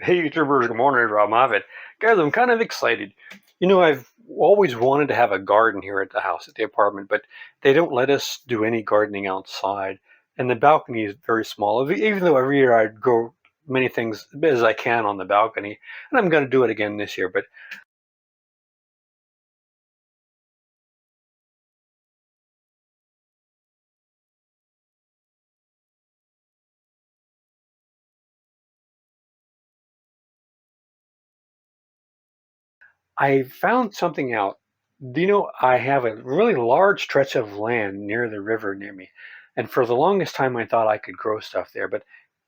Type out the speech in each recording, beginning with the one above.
Hey YouTubers, good morning, Rob Moffett. Guys, I'm kind of excited. I've always wanted to have a garden here at the house, at the apartment, but they don't let us do any gardening outside. And the balcony is very small, even though every year I grow many things as I can on the balcony. And I'm going to do it again this year, but I found something out. I have a really large stretch of land near the river near me. And for the longest time, I thought I could grow stuff there, but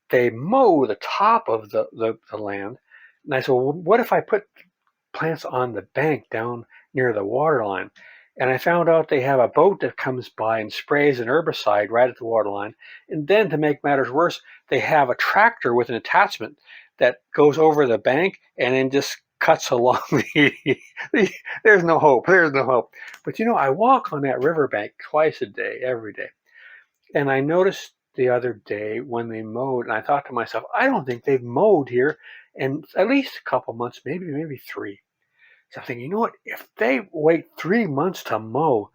they mow the top of the land. And I said, well, what if I put plants on the bank down near the water line? And I found out they have a boat that comes by and sprays an herbicide right at the water line. And then to make matters worse, they have a tractor with an attachment that goes over the bank and then just cuts along the there's no hope. There's no hope. But I walk on that riverbank twice a day, every day. And I noticed the other day when they mowed, and I thought to myself, I don't think they've mowed here in at least a couple months, maybe three. So I'm thinking, what? If they wait 3 months to mow,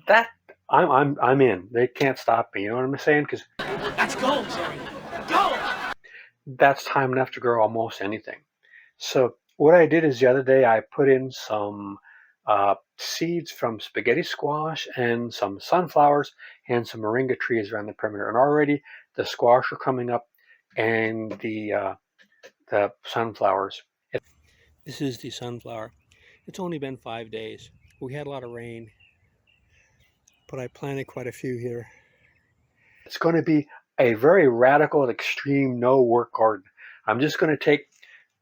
that I'm in. They can't stop me. You know what I'm saying? Because Let's go, Jerry. Go! that's time enough to grow almost anything. So what I did is the other day I put in some seeds from spaghetti squash and some sunflowers and some moringa trees around the perimeter. And already the squash are coming up and the sunflowers. This is the sunflower. It's only been 5 days. We had a lot of rain, but I planted quite a few here. It's going to be a very radical, extreme, no work garden. I'm just going to take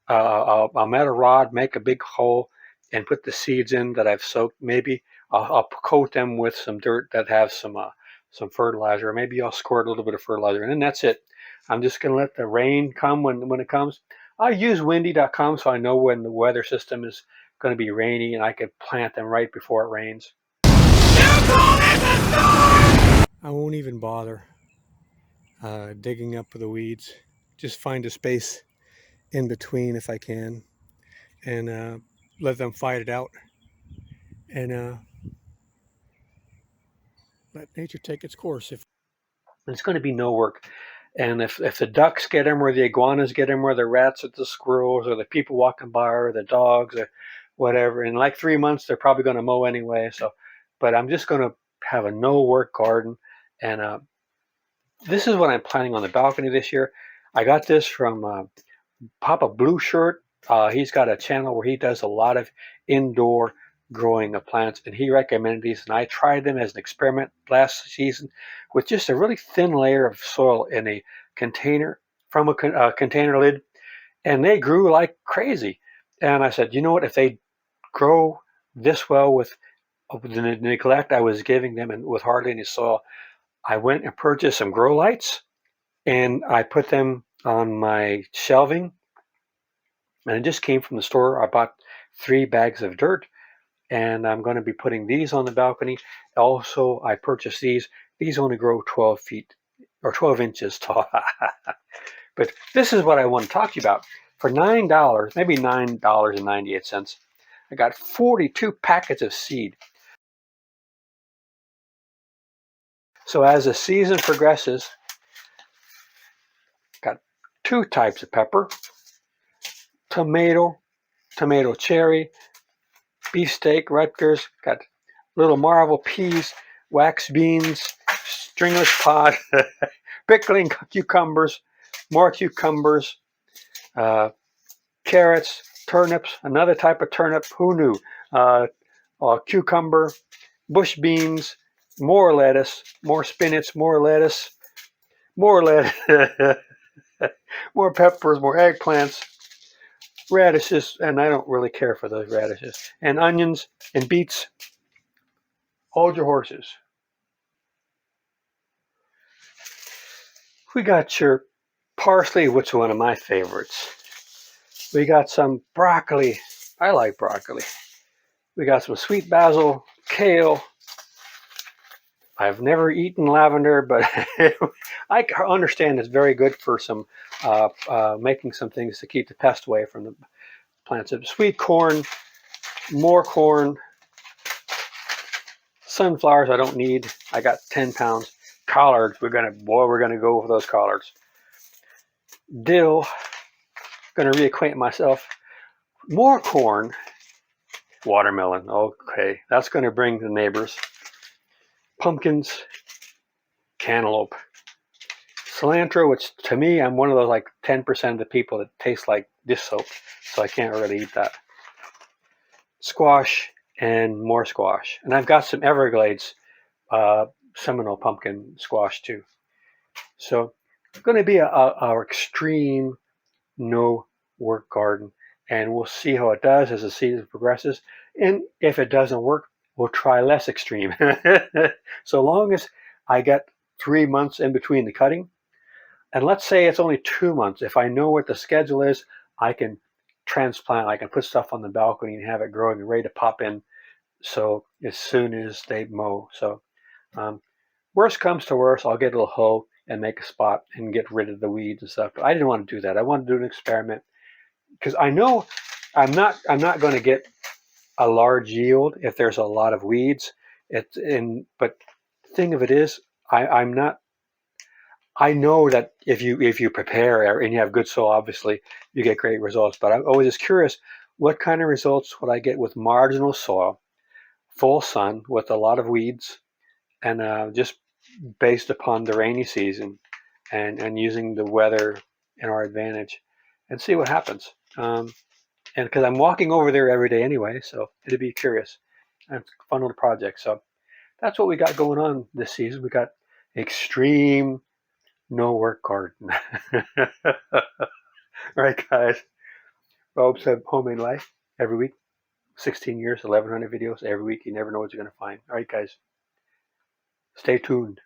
a metal rod, make a big hole, and put the seeds in that I've soaked. Maybe I'll coat them with some dirt that has some fertilizer. Maybe I'll squirt a little bit of fertilizer, and then that's it. I'm just going to let the rain come when it comes. I use windy.com so I know when the weather system is going to be rainy, and I can plant them right before it rains. I won't even bother digging up the weeds. Just find a space in between if I can, and let them fight it out, and let nature take its course. If it's going to be no work, and if the ducks get them, or the iguanas get them, or the rats, or the squirrels, or the people walking by, or the dogs, or whatever, in like 3 months they're probably going to mow anyway. So, but I'm just going to have a no work garden, and this is what I'm planning on the balcony this year. I got this from Papa Blue Shirt. He's got a channel where he does a lot of indoor growing of plants, and he recommended these, and I tried them as an experiment last season with just a really thin layer of soil in a container from a container lid, and they grew like crazy. And I said, you know what? If they grow this well with the neglect I was giving them and with hardly any soil, I went and purchased some grow lights, and I put them on my shelving, and it just came from the store. I bought 3 bags of dirt, and I'm going to be putting these on the balcony. Also, I purchased these. These only grow 12 feet or 12 inches tall. But this is what I want to talk to you about. For $9, maybe $9.98, I got 42 packets of seed. So as the season progresses, got 2 types of pepper: tomato, tomato cherry, beefsteak, Rutgers, got little marvel peas, wax beans, stringless pod, pickling cucumbers, more cucumbers, uh, carrots, turnips, another type of turnip, who knew? Cucumber, bush beans, more lettuce, more spinach, more lettuce, more lettuce, more peppers, more eggplants, radishes, and I don't really care for those radishes, and onions and beets. Hold your horses. We got your parsley, which is one of my favorites. We got some broccoli. I like broccoli. We got some sweet basil, kale. I've never eaten lavender, but I understand it's very good for some making some things to keep the pest away from the plants. Sweet corn, more corn, sunflowers I don't need. I got 10 pounds. Collards, we're gonna go for those collards. Dill, gonna reacquaint myself. More corn, watermelon. Okay, that's gonna bring the neighbors. Pumpkins, cantaloupe, cilantro, which to me, I'm one of those like 10% of the people that taste like dish soap, so I can't really eat that. Squash and more squash, and I've got some Everglades Seminole pumpkin squash too. So it's going to be our extreme no work garden, and we'll see how it does as the season progresses. And if it doesn't work, we'll try less extreme. So long as I get 3 months in between the cutting, and let's say it's only 2 months. If I know what the schedule is, I can transplant. I can put stuff on the balcony and have it growing and ready to pop in. So as soon as they mow. So worst comes to worst, I'll get a little hoe and make a spot and get rid of the weeds and stuff. But I didn't want to do that. I wanted to do an experiment because I know I'm not going to get a large yield if there's a lot of weeds. But the thing of it is, I'm not. I know that if you prepare and you have good soil, obviously you get great results. But I'm always just curious, what kind of results would I get with marginal soil, full sun with a lot of weeds, and just based upon the rainy season and using the weather in our advantage and see what happens. And because I'm walking over there every day anyway, so it'd be curious. And it's a fun little project. So that's what we got going on this season. We got extreme no work garden. All right, guys. Robb's homemade life every week. 16 years, 1,100 videos every week. You never know what you're going to find. All right, guys. Stay tuned.